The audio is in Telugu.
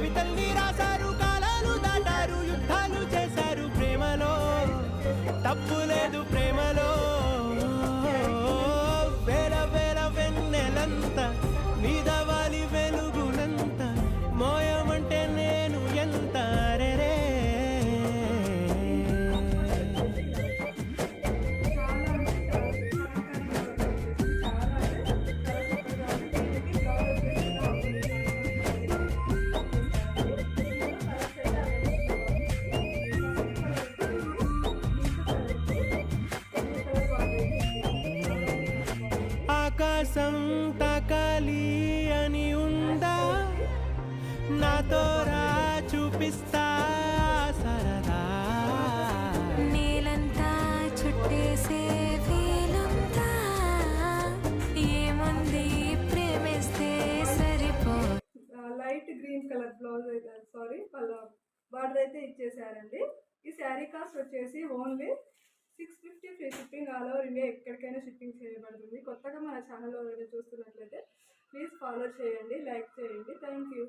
కవితల్ని రాశారు, కాలాలు దాటారు, యుద్ధాలు చేశారు ప్రేమలో, తప్పు లేదు ప్రేమలో. వేల వేల వెన్నెలంత మీద వాలి వెలుగునంత మోయమంటే నేను ఎంత రే. ఆకాశం తాకాలి అని ఉందా, నాతో రా చూపిస్తా సరదా. నేలంతా చుట్టేసే వీలుందా, ఏముంది ప్రేమిస్తే సరిపో. లైట్ గ్రీన్ కలర్ బ్లౌజ్ అయితే బార్డర్ అయితే ఇచ్చేసారండి. ఈ శారీ కాస్ట్ వచ్చేసి only 650 free shipping. All over India ఎక్కడికైనా షిప్పింగ్ చేయబడుతుంది. కొత్తగా మన ఛానల్లో చూస్తున్నట్లయితే ప్లీజ్ ఫాలో చేయండి, లైక్ చేయండి. Thank you.